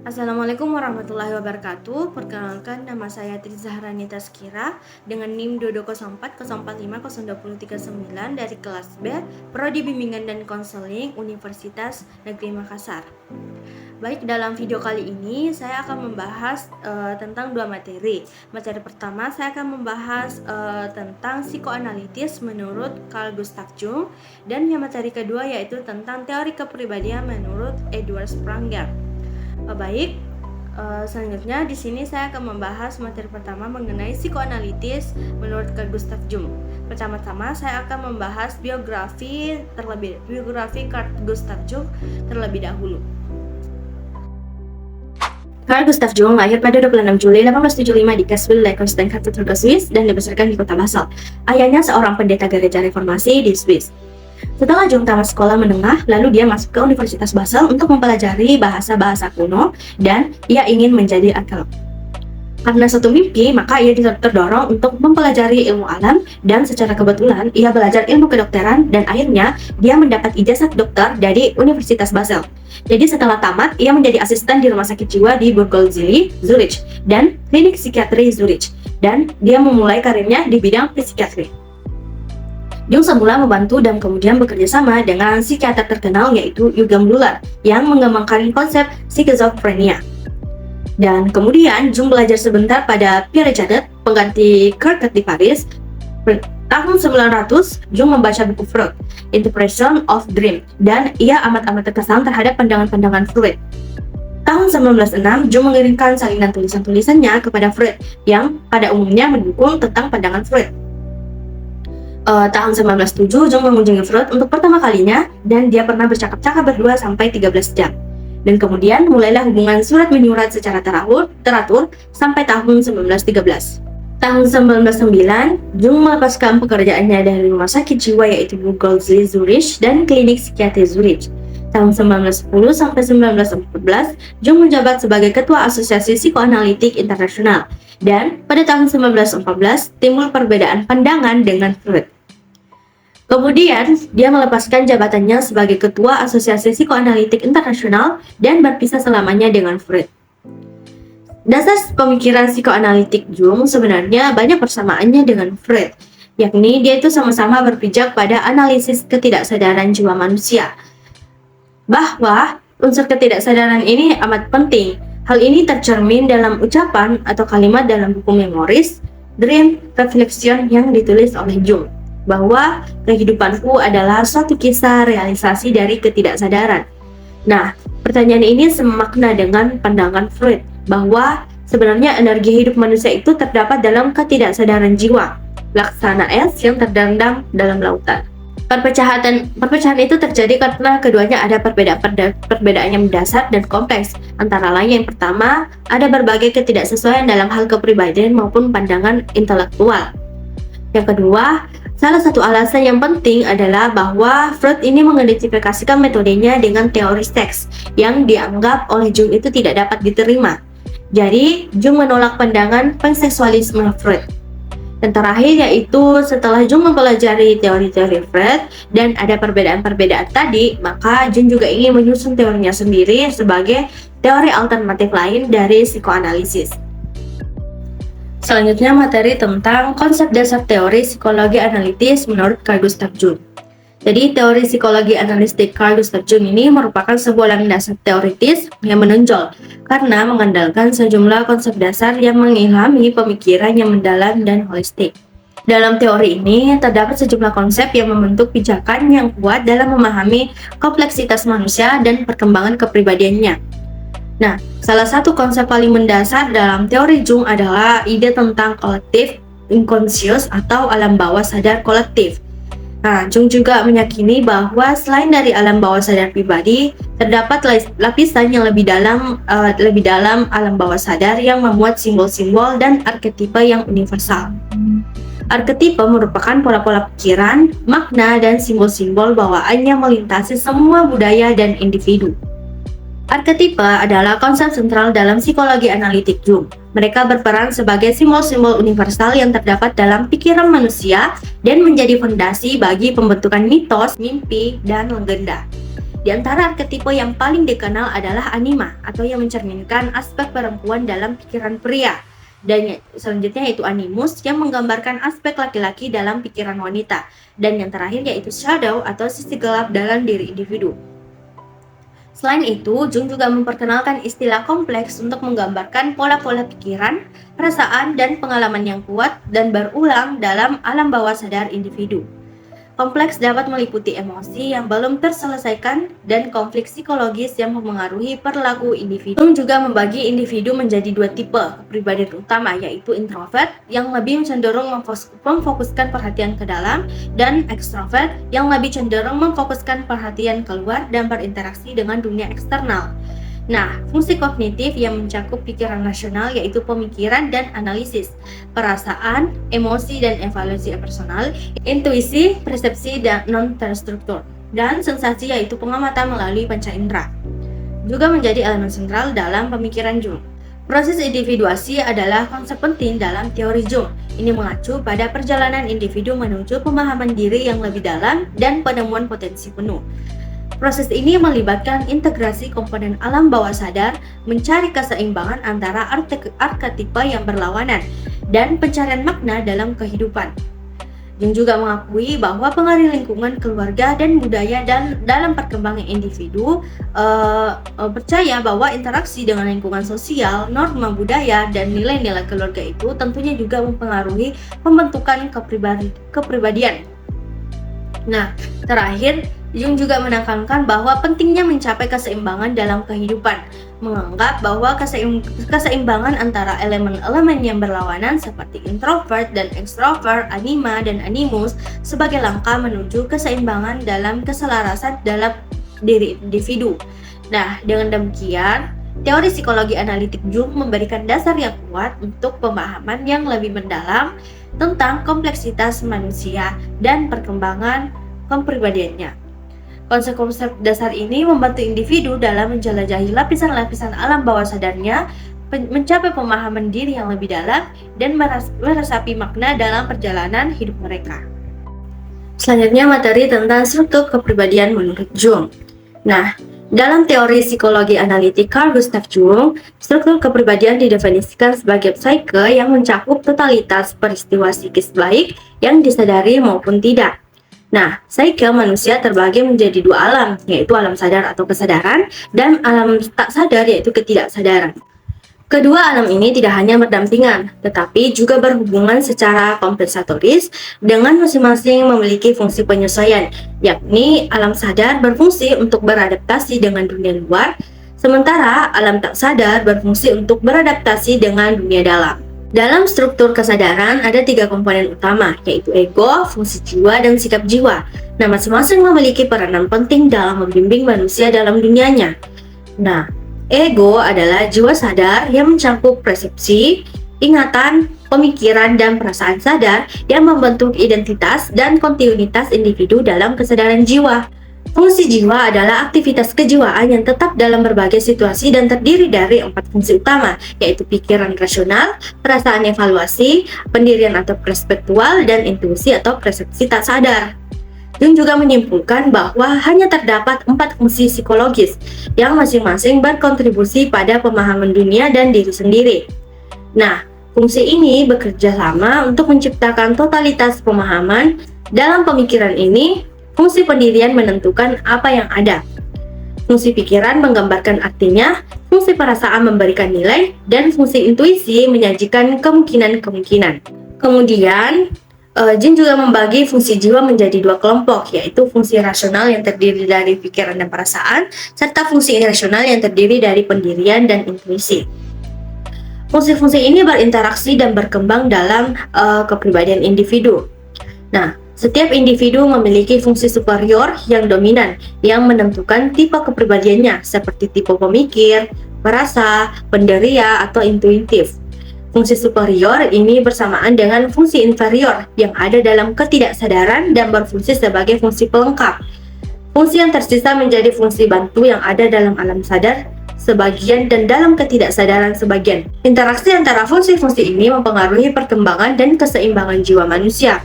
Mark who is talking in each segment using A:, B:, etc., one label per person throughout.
A: Assalamualaikum warahmatullahi wabarakatuh. Perkenalkan, nama saya Tri Zahrani Taskira dengan NIM 22040450239 dari kelas B, Prodi Bimbingan dan Konseling Universitas Negeri Makassar. Baik, dalam video kali ini saya akan membahas tentang dua materi. Materi pertama saya akan membahas tentang psikoanalitis menurut Carl Gustav Jung, dan yang materi kedua yaitu tentang teori kepribadian menurut Edward Spranger. Baik, selanjutnya di sini saya akan membahas materi pertama mengenai psikoanalitis menurut Carl Gustav Jung. Pertama-tama saya akan membahas biografi Carl Gustav Jung terlebih dahulu. Carl Gustav Jung lahir pada 26 Juli 1875 di Kassel, Liechtenstein, Katedral Swiss, dan dibesarkan di kota Basel. Ayahnya seorang pendeta gereja reformasi di Swiss. Setelah Jung tamat sekolah menengah, lalu dia masuk ke Universitas Basel untuk mempelajari bahasa-bahasa kuno dan ia ingin menjadi arkeolog. Karena satu mimpi, maka ia terdorong untuk mempelajari ilmu alam dan secara kebetulan ia belajar ilmu kedokteran dan akhirnya dia mendapat ijazah dokter dari Universitas Basel. Jadi setelah tamat, ia menjadi asisten di rumah sakit jiwa di Burgosili, Zurich dan klinik psikiatri Zurich, dan dia memulai karirnya di bidang psikiatri. Jung semula membantu dan kemudian bekerja sama dengan psikiater terkenal yaitu Eugen Bleuler yang mengembangkan konsep skizofrenia. Dan kemudian Jung belajar sebentar pada Pierre Janet, pengganti Kurt di Paris. Tahun 900, Jung membaca buku Freud, Interpretation of Dream, dan ia amat terkesan terhadap pandangan-pandangan Freud. Tahun 1906, Jung mengirimkan salinan tulisan-tulisannya kepada Freud yang pada umumnya mendukung tentang pandangan Freud. Tahun 1907, Jung mengunjungi Freud untuk pertama kalinya dan dia pernah bercakap-cakap berdua sampai 13 jam. Dan kemudian mulailah hubungan surat menyurat secara teratur sampai tahun 1913. Tahun 1909, Jung melepaskan pekerjaannya dari rumah sakit jiwa yaitu Burgosili Zurich dan klinik psikiatri Zurich. Tahun 1910 sampai 1914, Jung menjabat sebagai Ketua Asosiasi Psikoanalitik Internasional. Dan pada tahun 1914, timbul perbedaan pandangan dengan Freud. Kemudian, dia melepaskan jabatannya sebagai Ketua Asosiasi Psikoanalitik Internasional dan berpisah selamanya dengan Freud. Dasar pemikiran psikoanalitik Jung sebenarnya banyak persamaannya dengan Freud, yakni dia itu sama-sama berpijak pada analisis ketidaksadaran jiwa manusia. Bahwa unsur ketidaksadaran ini amat penting. Hal ini tercermin dalam ucapan atau kalimat dalam buku Memories, Dream, Reflection yang ditulis oleh Jung, bahwa kehidupanku adalah suatu kisah realisasi dari ketidaksadaran. Nah, pertanyaan ini semakna dengan pandangan Freud, bahwa sebenarnya energi hidup manusia itu terdapat dalam ketidaksadaran jiwa, laksana es yang terendam dalam lautan. Perpecahan itu terjadi karena keduanya ada perbedaan yang mendasar dan kompleks. Antara lain yang pertama, ada berbagai ketidaksesuaian dalam hal kepribadian maupun pandangan intelektual. Yang kedua, salah satu alasan yang penting adalah bahwa Freud ini mengidentifikasikan metodenya dengan teori seks yang dianggap oleh Jung itu tidak dapat diterima. Jadi, Jung menolak pandangan panseksualisme Freud. Dan terakhir yaitu setelah Jung mempelajari teori-teori Freud dan ada perbedaan-perbedaan tadi, maka Jung juga ingin menyusun teorinya sendiri sebagai teori alternatif lain dari psikoanalisis. Selanjutnya materi tentang konsep dasar teori psikologi analitis menurut Carl Gustav Jung. Jadi teori psikologi analitik Carl Gustav Jung ini merupakan sebuah landasan teoritis yang menonjol karena mengandalkan sejumlah konsep dasar yang mengilhami pemikiran yang mendalam dan holistik. Dalam teori ini terdapat sejumlah konsep yang membentuk pijakan yang kuat dalam memahami kompleksitas manusia dan perkembangan kepribadiannya. Nah, salah satu konsep paling mendasar dalam teori Jung adalah ide tentang kolektif unconscious atau alam bawah sadar kolektif. Nah, Jung juga meyakini bahwa selain dari alam bawah sadar pribadi, terdapat lapisan yang lebih dalam alam bawah sadar yang memuat simbol-simbol dan arketipe yang universal. Arketipe merupakan pola-pola pikiran, makna, dan simbol-simbol bawaannya melintasi semua budaya dan individu. Arketipe adalah konsep sentral dalam psikologi analitik Jung. Mereka berperan sebagai simbol-simbol universal yang terdapat dalam pikiran manusia dan menjadi fondasi bagi pembentukan mitos, mimpi, dan legenda. Di antara arketipe yang paling dikenal adalah anima atau yang mencerminkan aspek perempuan dalam pikiran pria. Dan selanjutnya yaitu animus yang menggambarkan aspek laki-laki dalam pikiran wanita. Dan yang terakhir yaitu shadow atau sisi gelap dalam diri individu. Selain itu, Jung juga memperkenalkan istilah kompleks untuk menggambarkan pola-pola pikiran, perasaan, dan pengalaman yang kuat dan berulang dalam alam bawah sadar individu. Kompleks dapat meliputi emosi yang belum terselesaikan dan konflik psikologis yang mempengaruhi perilaku individu. Jung juga membagi individu menjadi dua tipe kepribadian utama, yaitu introvert yang lebih cenderung memfokuskan perhatian ke dalam dan ekstrovert yang lebih cenderung memfokuskan perhatian keluar dan berinteraksi dengan dunia eksternal. Nah, fungsi kognitif yang mencakup pikiran rasional yaitu pemikiran dan analisis, perasaan, emosi dan evaluasi personal, intuisi, persepsi dan non-terstruktur, dan sensasi yaitu pengamatan melalui panca indera. Juga menjadi elemen sentral dalam pemikiran Jung. Proses individuasi adalah konsep penting dalam teori Jung. Ini mengacu pada perjalanan individu menuju pemahaman diri yang lebih dalam dan penemuan potensi penuh. Proses ini melibatkan integrasi komponen alam bawah sadar, mencari keseimbangan antara arketipe yang berlawanan, dan pencarian makna dalam kehidupan. Jung juga mengakui bahwa pengaruh lingkungan, keluarga, dan budaya dalam perkembangan individu percaya bahwa interaksi dengan lingkungan sosial, norma budaya, dan nilai-nilai keluarga itu tentunya juga mempengaruhi pembentukan kepribadian. Nah, terakhir, Jung juga menekankan bahwa pentingnya mencapai keseimbangan dalam kehidupan, menganggap bahwa keseimbangan antara elemen-elemen yang berlawanan seperti introvert dan extrovert, anima dan animus sebagai langkah menuju keseimbangan dalam keselarasan dalam diri individu. Nah, dengan demikian, teori psikologi analitik Jung memberikan dasar yang kuat untuk pemahaman yang lebih mendalam tentang kompleksitas manusia dan perkembangan kepribadiannya. Konsep-konsep dasar ini membantu individu dalam menjelajahi lapisan-lapisan alam bawah sadarnya, mencapai pemahaman diri yang lebih dalam, dan meresapi makna dalam perjalanan hidup mereka. Selanjutnya materi tentang struktur kepribadian menurut Jung. Nah, dalam teori psikologi analitik Carl Gustav Jung, struktur kepribadian didefinisikan sebagai psike yang mencakup totalitas peristiwa psikis baik yang disadari maupun tidak. Nah, psike manusia terbagi menjadi dua alam, yaitu alam sadar atau kesadaran, dan alam tak sadar yaitu ketidaksadaran. Kedua alam ini tidak hanya berdampingan, tetapi juga berhubungan secara kompensatoris dengan masing-masing memiliki fungsi penyesuaian, yakni alam sadar berfungsi untuk beradaptasi dengan dunia luar, sementara alam tak sadar berfungsi untuk beradaptasi dengan dunia dalam. Dalam struktur kesadaran ada tiga komponen utama, yaitu ego, fungsi jiwa, dan sikap jiwa. Nah, masing-masing memiliki peranan penting dalam membimbing manusia dalam dunianya. Nah, ego adalah jiwa sadar yang mencakup persepsi, ingatan, pemikiran, dan perasaan sadar yang membentuk identitas dan kontinuitas individu dalam kesadaran jiwa. Fungsi jiwa adalah aktivitas kejiwaan yang tetap dalam berbagai situasi dan terdiri dari 4 fungsi utama, yaitu pikiran rasional, perasaan evaluasi, pendirian atau perspektual, dan intuisi atau persepsi tak sadar. Jung juga menyimpulkan bahwa hanya terdapat 4 fungsi psikologis yang masing-masing berkontribusi pada pemahaman dunia dan diri sendiri. Nah, fungsi ini bekerja sama untuk menciptakan totalitas pemahaman. Dalam pemikiran ini, fungsi pendirian menentukan apa yang ada. Fungsi pikiran menggambarkan artinya, fungsi perasaan memberikan nilai, dan fungsi intuisi menyajikan kemungkinan-kemungkinan. Kemudian, Jung juga membagi fungsi jiwa menjadi 2 kelompok, yaitu fungsi rasional yang terdiri dari pikiran dan perasaan, serta fungsi irasional yang terdiri dari pendirian dan intuisi. Fungsi-fungsi ini berinteraksi dan berkembang dalam kepribadian individu. Nah, setiap individu memiliki fungsi superior yang dominan yang menentukan tipe kepribadiannya seperti tipe pemikir, perasa, penderia, atau intuitif. Fungsi superior ini bersamaan dengan fungsi inferior yang ada dalam ketidaksadaran dan berfungsi sebagai fungsi pelengkap. Fungsi yang tersisa menjadi fungsi bantu yang ada dalam alam sadar sebagian dan dalam ketidaksadaran sebagian. Interaksi antara fungsi-fungsi ini mempengaruhi perkembangan dan keseimbangan jiwa manusia.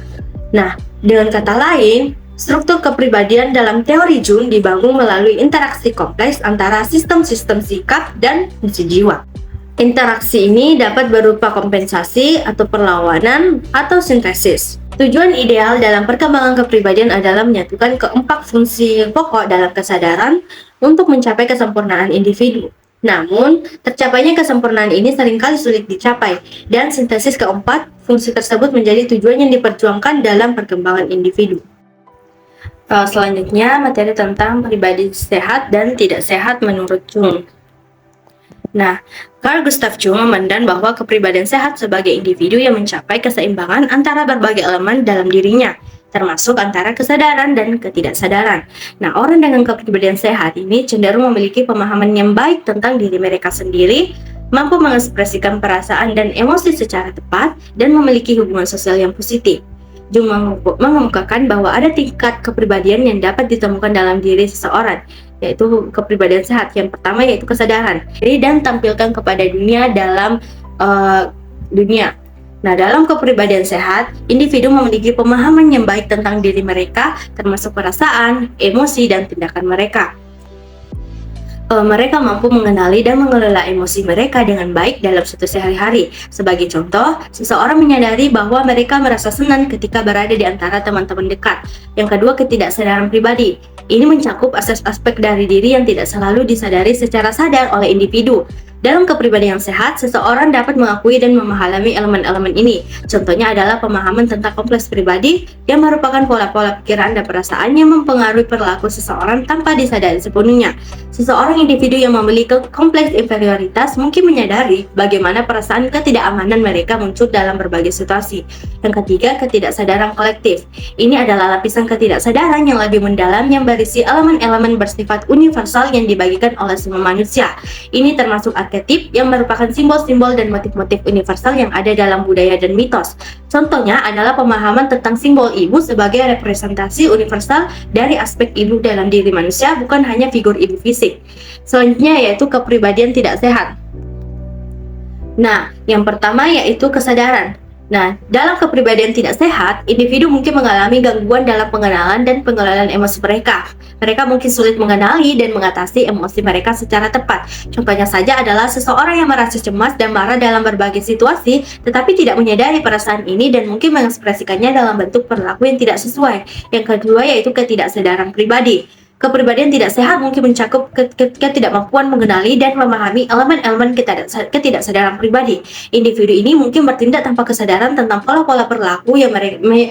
A: Nah, dengan kata lain, Struktur kepribadian dalam teori Jung dibangun melalui interaksi kompleks antara sistem-sistem sikap dan fungsi jiwa. Interaksi ini dapat berupa kompensasi atau perlawanan atau sintesis. Tujuan ideal dalam perkembangan kepribadian adalah menyatukan keempat fungsi pokok dalam kesadaran untuk mencapai kesempurnaan individu. Namun, tercapainya kesempurnaan ini seringkali sulit dicapai, dan sintesis keempat fungsi tersebut menjadi tujuan yang diperjuangkan dalam perkembangan individu. Selanjutnya, materi tentang pribadi sehat dan tidak sehat menurut Jung. Nah, Carl Gustav Jung memandang bahwa kepribadian sehat sebagai individu yang mencapai keseimbangan antara berbagai elemen dalam dirinya, termasuk antara kesadaran dan ketidaksadaran. Nah, orang dengan kepribadian sehat ini cenderung memiliki pemahaman yang baik tentang diri mereka sendiri, mampu mengekspresikan perasaan dan emosi secara tepat, dan memiliki hubungan sosial yang positif. Jung mengemukakan bahwa ada tingkat kepribadian yang dapat ditemukan dalam diri seseorang, yaitu kepribadian sehat. Yang pertama yaitu kesadaran diri dan tampilkan kepada dunia dalam dunia. Nah, dalam kepribadian sehat, individu memiliki pemahaman yang baik tentang diri mereka, termasuk perasaan, emosi, dan tindakan mereka. Mereka mampu mengenali dan mengelola emosi mereka dengan baik dalam suatu sehari-hari. Sebagai contoh, seseorang menyadari bahwa mereka merasa senang ketika berada di antara teman-teman dekat. Yang kedua, ketidaksadaran pribadi. Ini mencakup aspek dari diri yang tidak selalu disadari secara sadar oleh individu. Dalam kepribadian yang sehat, seseorang dapat mengakui dan memahami elemen-elemen ini. Contohnya adalah pemahaman tentang kompleks pribadi yang merupakan pola-pola pikiran dan perasaan yang mempengaruhi perilaku seseorang tanpa disadari sepenuhnya. Seseorang individu yang memiliki kompleks inferioritas mungkin menyadari bagaimana perasaan ketidakamanan mereka muncul dalam berbagai situasi. Yang ketiga, ketidaksadaran kolektif. Ini adalah lapisan ketidaksadaran yang lebih mendalam yang berisi elemen-elemen bersifat universal yang dibagikan oleh semua manusia. Ini termasuk arketip yang merupakan simbol-simbol dan motif-motif universal yang ada dalam budaya dan mitos. Contohnya adalah pemahaman tentang simbol ibu sebagai representasi universal dari aspek ibu dalam diri manusia, bukan hanya figur ibu fisik. Selanjutnya yaitu kepribadian tidak sehat. Nah, yang pertama yaitu kesadaran. Nah, dalam kepribadian tidak sehat, individu mungkin mengalami gangguan dalam pengenalan dan pengelolaan emosi mereka. Mereka mungkin sulit mengenali dan mengatasi emosi mereka secara tepat. Contohnya saja adalah seseorang yang merasa cemas dan marah dalam berbagai situasi, tetapi tidak menyadari perasaan ini dan mungkin mengekspresikannya dalam bentuk perilaku yang tidak sesuai. Yang kedua yaitu ketidaksadaran pribadi. Kepribadian tidak sehat mungkin mencakup ketidakmampuan mengenali dan memahami elemen-elemen ketidaksadaran pribadi. Individu ini mungkin bertindak tanpa kesadaran tentang pola-pola perilaku yang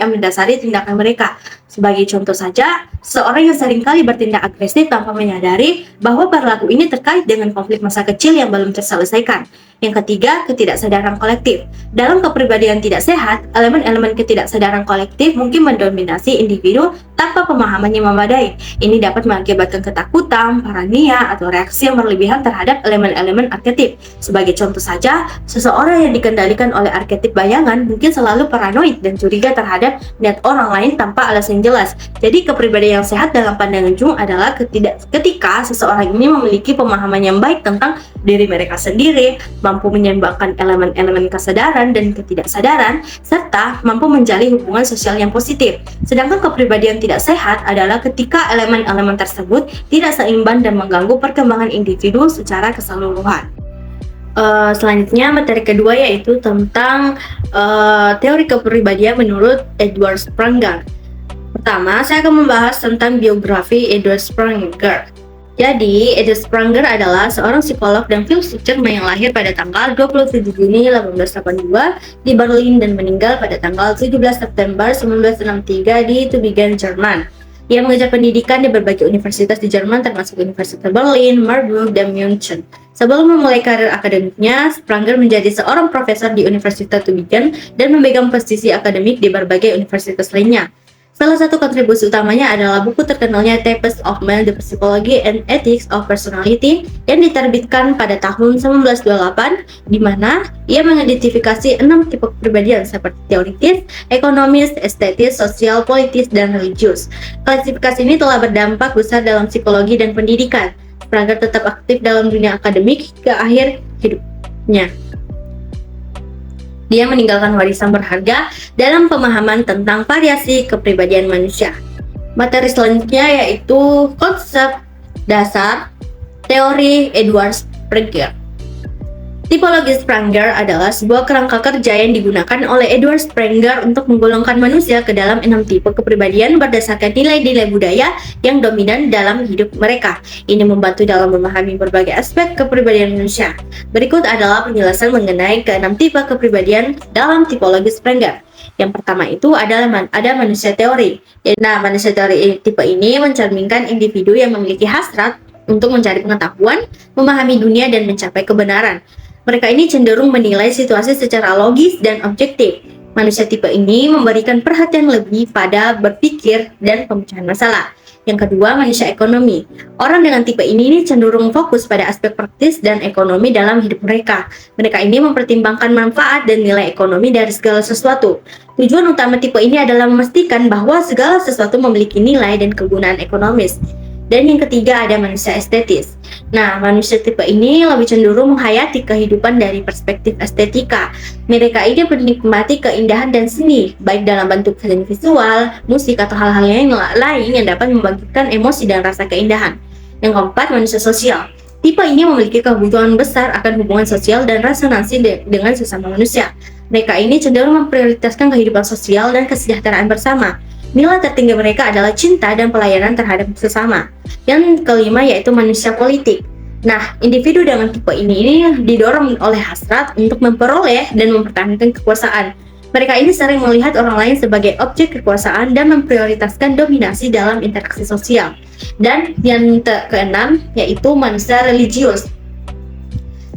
A: mendasari tindakan mereka. Sebagai contoh saja, seorang yang seringkali bertindak agresif tanpa menyadari bahwa perilaku ini terkait dengan konflik masa kecil yang belum terselesaikan. Yang ketiga, ketidaksadaran kolektif. Dalam kepribadian tidak sehat, elemen-elemen ketidaksadaran kolektif mungkin mendominasi individu tanpa pemahaman yang memadai. Ini dapat mengakibatkan ketakutan, paranoia, atau reaksi yang berlebihan terhadap elemen-elemen arketip. Sebagai contoh saja, seseorang yang dikendalikan oleh arketip bayangan mungkin selalu paranoid dan curiga terhadap niat orang lain tanpa alasan jelas. Jadi, kepribadian yang sehat dalam pandangan Jung adalah ketika seseorang ini memiliki pemahaman yang baik tentang diri mereka sendiri, mampu menyeimbangkan elemen-elemen kesadaran dan ketidaksadaran, serta mampu menjalin hubungan sosial yang positif. Sedangkan kepribadian tidak sehat adalah ketika elemen-elemen tersebut tidak seimbang dan mengganggu perkembangan individu secara keseluruhan. Selanjutnya materi kedua yaitu tentang teori kepribadian menurut Edward Spranger. Pertama, saya akan membahas tentang biografi Edward Spranger. Jadi, Edward Spranger adalah seorang psikolog dan filsuf Jerman yang lahir pada tanggal 27 Juni 1882 di Berlin dan meninggal pada tanggal 17 September 1963 di Tübingen, Jerman. Ia mengejar pendidikan di berbagai universitas di Jerman termasuk Universitas Berlin, Marburg, dan München. Sebelum memulai karir akademiknya, Spranger menjadi seorang profesor di Universitas Tübingen dan memegang posisi akademik di berbagai universitas lainnya. Salah satu kontribusi utamanya adalah buku terkenalnya Tapes of Man, The Psychology and Ethics of Personality yang diterbitkan pada tahun 1928, di mana ia mengidentifikasi 6 tipe kepribadian seperti teoritis, ekonomis, estetis, sosial, politis, dan religius. Klasifikasi ini telah berdampak besar dalam psikologi dan pendidikan. Spranger tetap aktif dalam dunia akademik hingga akhir hidupnya. Dia meninggalkan warisan berharga dalam pemahaman tentang variasi kepribadian manusia. Materi selanjutnya yaitu konsep dasar teori Edward Springer. Tipologi Springer adalah sebuah kerangka kerja yang digunakan oleh Edward Springer untuk menggolongkan manusia ke dalam 6 tipe kepribadian berdasarkan nilai-nilai budaya yang dominan dalam hidup mereka. Ini membantu dalam memahami berbagai aspek kepribadian manusia. Berikut adalah penjelasan mengenai ke-6 tipe kepribadian dalam tipologi Springer. Yang pertama itu adalah ada manusia teori. Nah, manusia teori tipe ini mencerminkan individu yang memiliki hasrat untuk mencari pengetahuan, memahami dunia, dan mencapai kebenaran. Mereka ini cenderung menilai situasi secara logis dan objektif. Manusia tipe ini memberikan perhatian lebih pada berpikir dan pemecahan masalah. Yang kedua, manusia ekonomi. Orang dengan tipe ini cenderung fokus pada aspek praktis dan ekonomi dalam hidup mereka. Mereka ini mempertimbangkan manfaat dan nilai ekonomi dari segala sesuatu. Tujuan utama tipe ini adalah memastikan bahwa segala sesuatu memiliki nilai dan kegunaan ekonomis. Dan yang ketiga ada manusia estetis. Nah, manusia tipe ini lebih cenderung menghayati kehidupan dari perspektif estetika. Mereka ini menikmati keindahan dan seni, baik dalam bentuk seni visual, musik, atau hal-hal lain yang dapat membangkitkan emosi dan rasa keindahan. Yang keempat, manusia sosial. Tipe ini memiliki kebutuhan besar akan hubungan sosial dan resonansi dengan sesama manusia. Mereka ini cenderung memprioritaskan kehidupan sosial dan kesejahteraan bersama. Nilai tertinggi mereka adalah cinta dan pelayanan terhadap sesama. Yang kelima yaitu manusia politik. Nah, individu dengan tipe ini didorong oleh hasrat untuk memperoleh dan mempertahankan kekuasaan. Mereka ini sering melihat orang lain sebagai objek kekuasaan dan memprioritaskan dominasi dalam interaksi sosial. Dan yang keenam yaitu manusia religius.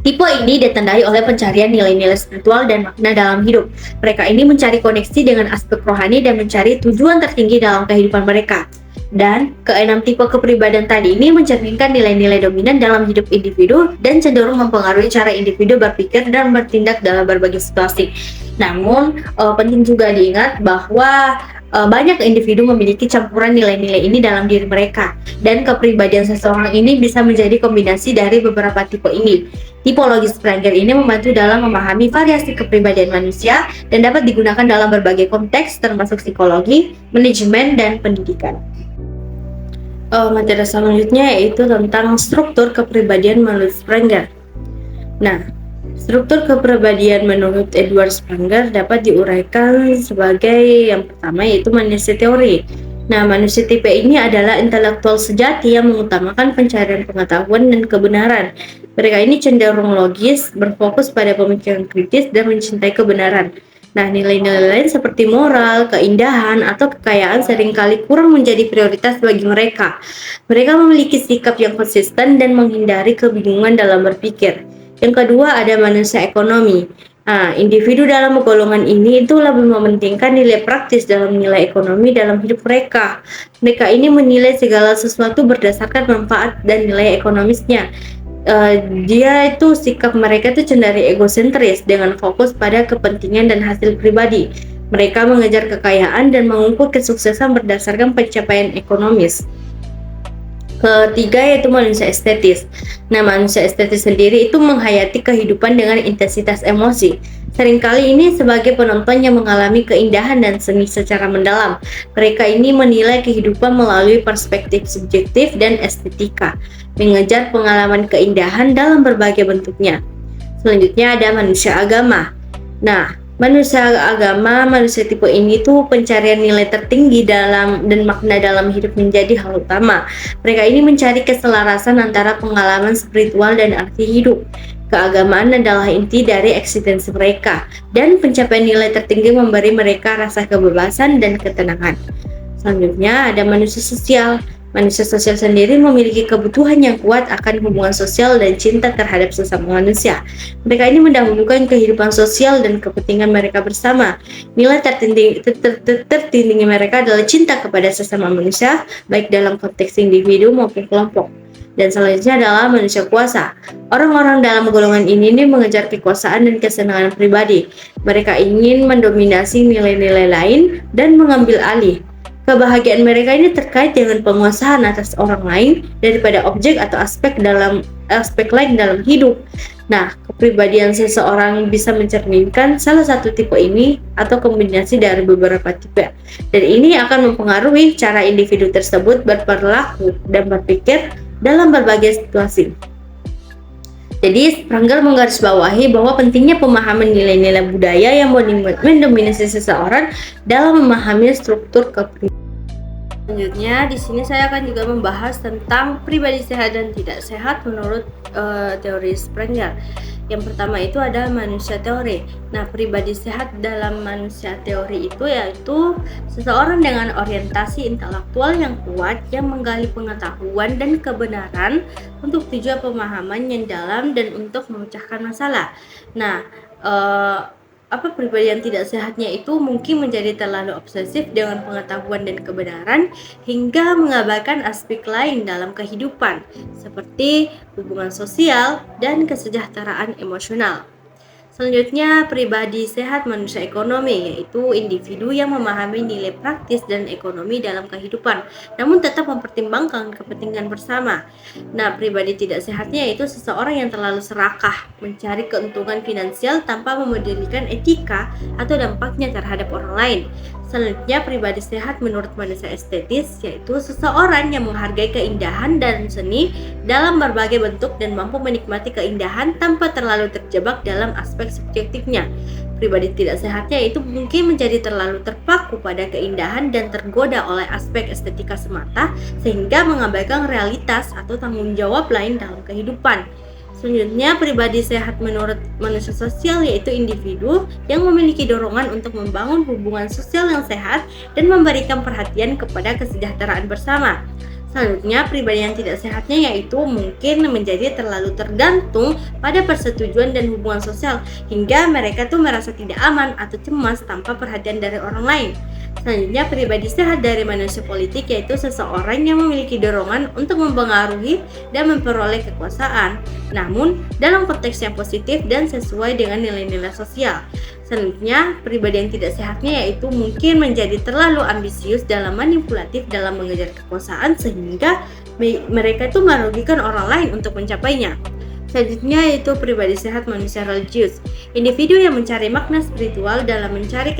A: Tipe ini ditandai oleh pencarian nilai-nilai spiritual dan makna dalam hidup. Mereka ini mencari koneksi dengan aspek rohani dan mencari tujuan tertinggi dalam kehidupan mereka. Dan keenam tipe kepribadian tadi ini mencerminkan nilai-nilai dominan dalam hidup individu dan cenderung mempengaruhi cara individu berpikir dan bertindak dalam berbagai situasi. Namun, penting juga diingat bahwa banyak individu memiliki campuran nilai-nilai ini dalam diri mereka, dan kepribadian seseorang ini bisa menjadi kombinasi dari beberapa tipe ini. Tipologi Springer ini membantu dalam memahami variasi kepribadian manusia dan dapat digunakan dalam berbagai konteks termasuk psikologi, manajemen, dan pendidikan. Materi selanjutnya yaitu tentang struktur kepribadian menurut Springer. Nah, struktur kepribadian menurut Edward Springer dapat diuraikan sebagai yang pertama yaitu manusia teori. Nah, manusia tipe ini adalah intelektual sejati yang mengutamakan pencarian pengetahuan dan kebenaran. Mereka ini cenderung logis, berfokus pada pemikiran kritis, dan mencintai kebenaran. Nah, nilai-nilai lain seperti moral, keindahan, atau kekayaan seringkali kurang menjadi prioritas bagi mereka. Mereka memiliki sikap yang konsisten dan menghindari kebingungan dalam berpikir. Yang kedua ada manusia ekonomi. Nah, individu dalam golongan ini itu lebih mementingkan nilai praktis dalam nilai ekonomi dalam hidup mereka. Mereka ini menilai segala sesuatu berdasarkan manfaat dan nilai ekonomisnya. Sikap mereka itu cenderung egosentris dengan fokus pada kepentingan dan hasil pribadi. Mereka mengejar kekayaan dan mengukur kesuksesan berdasarkan pencapaian ekonomis. Ketiga yaitu manusia estetis. Nah, manusia estetis sendiri itu menghayati kehidupan dengan intensitas emosi. Seringkali ini sebagai penonton yang mengalami keindahan dan seni secara mendalam. Mereka ini menilai kehidupan melalui perspektif subjektif dan estetika, mengejar pengalaman keindahan dalam berbagai bentuknya. Selanjutnya ada manusia agama. Nah, manusia tipe ini tuh pencarian nilai tertinggi dalam dan makna dalam hidup menjadi hal utama. Mereka ini mencari keselarasan antara pengalaman spiritual dan arti hidup. Keagamaan adalah inti dari eksistensi mereka, dan pencapaian nilai tertinggi memberi mereka rasa kebebasan dan ketenangan. Selanjutnya ada manusia sosial. Manusia sosial sendiri memiliki kebutuhan yang kuat akan hubungan sosial dan cinta terhadap sesama manusia. Mereka ini mendahulukan kehidupan sosial dan kepentingan mereka bersama. Nilai tertinggi mereka adalah cinta kepada sesama manusia, baik dalam konteks individu maupun kelompok. Dan selanjutnya adalah manusia kuasa. Orang-orang dalam golongan ini mengejar kekuasaan dan kesenangan pribadi. Mereka ingin mendominasi nilai-nilai lain dan mengambil alih. Kebahagiaan mereka ini terkait dengan penguasaan atas orang lain daripada objek atau aspek lain dalam hidup. Nah, kepribadian seseorang bisa mencerminkan salah satu tipe ini atau kombinasi dari beberapa tipe. Dan ini akan mempengaruhi cara individu tersebut berperilaku dan berpikir dalam berbagai situasi. Jadi, Sprengel menggarisbawahi bahwa pentingnya pemahaman nilai-nilai budaya yang mendominasi seseorang dalam memahami struktur kepribadian. Selanjutnya, di sini saya akan juga membahas tentang pribadi sehat dan tidak sehat menurut teori Sprengel. Yang pertama itu adalah manusia teori. Nah, pribadi sehat dalam manusia teori itu yaitu seseorang dengan orientasi intelektual yang kuat yang menggali pengetahuan dan kebenaran untuk tujuan pemahaman yang dalam dan untuk memecahkan masalah. Nah, pribadi yang tidak sehatnya itu mungkin menjadi terlalu obsesif dengan pengetahuan dan kebenaran hingga mengabaikan aspek lain dalam kehidupan seperti hubungan sosial dan kesejahteraan emosional. Selanjutnya, pribadi sehat manusia ekonomi, yaitu individu yang memahami nilai praktis dan ekonomi dalam kehidupan, namun tetap mempertimbangkan kepentingan bersama. Nah, pribadi tidak sehatnya yaitu seseorang yang terlalu serakah, mencari keuntungan finansial tanpa memedulikan etika atau dampaknya terhadap orang lain. Selanjutnya, pribadi sehat menurut manusia estetis, yaitu seseorang yang menghargai keindahan dan seni dalam berbagai bentuk dan mampu menikmati keindahan tanpa terlalu terjebak dalam aspek subjektifnya. Pribadi tidak sehatnya itu mungkin menjadi terlalu terpaku pada keindahan dan tergoda oleh aspek estetika semata sehingga mengabaikan realitas atau tanggung jawab lain dalam kehidupan. Selanjutnya, pribadi sehat menurut manusia sosial yaitu individu yang memiliki dorongan untuk membangun hubungan sosial yang sehat dan memberikan perhatian kepada kesejahteraan bersama. Selanjutnya, pribadi yang tidak sehatnya yaitu mungkin menjadi terlalu tergantung pada persetujuan dan hubungan sosial hingga mereka tuh merasa tidak aman atau cemas tanpa perhatian dari orang lain. Selanjutnya, pribadi sehat dari manusia politik yaitu seseorang yang memiliki dorongan untuk mempengaruhi dan memperoleh kekuasaan, namun dalam konteks yang positif dan sesuai dengan nilai-nilai sosial. Selanjutnya, pribadi yang tidak sehatnya yaitu mungkin menjadi terlalu ambisius dalam manipulatif dalam mengejar kekuasaan sehingga mereka itu merugikan orang lain untuk mencapainya. Selanjutnya yaitu pribadi sehat manusia religius, individu yang mencari makna spiritual dalam mencari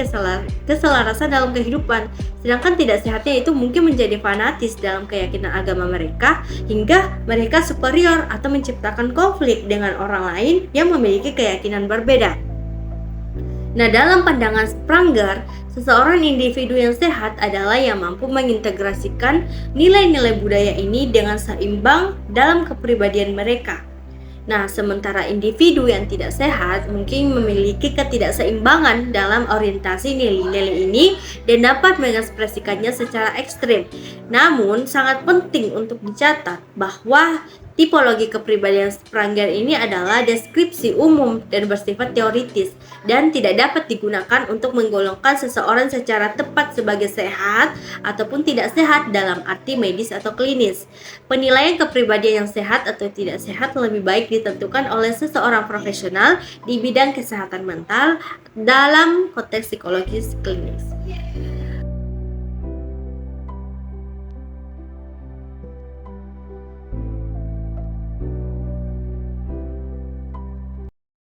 A: keselarasan dalam kehidupan. Sedangkan tidak sehatnya itu mungkin menjadi fanatis dalam keyakinan agama mereka hingga mereka superior atau menciptakan konflik dengan orang lain yang memiliki keyakinan berbeda. Nah, dalam pandangan Sprengel, seseorang individu yang sehat adalah yang mampu mengintegrasikan nilai-nilai budaya ini dengan seimbang dalam kepribadian mereka. Nah, sementara individu yang tidak sehat mungkin memiliki ketidakseimbangan dalam orientasi nilai-nilai ini dan dapat mengekspresikannya secara ekstrim. Namun, sangat penting untuk dicatat bahwa tipologi kepribadian Sprengel ini adalah deskripsi umum dan bersifat teoritis dan tidak dapat digunakan untuk menggolongkan seseorang secara tepat sebagai sehat ataupun tidak sehat dalam arti medis atau klinis. Penilaian kepribadian yang sehat atau tidak sehat lebih baik ditentukan oleh seseorang profesional di bidang kesehatan mental dalam konteks psikologis klinis.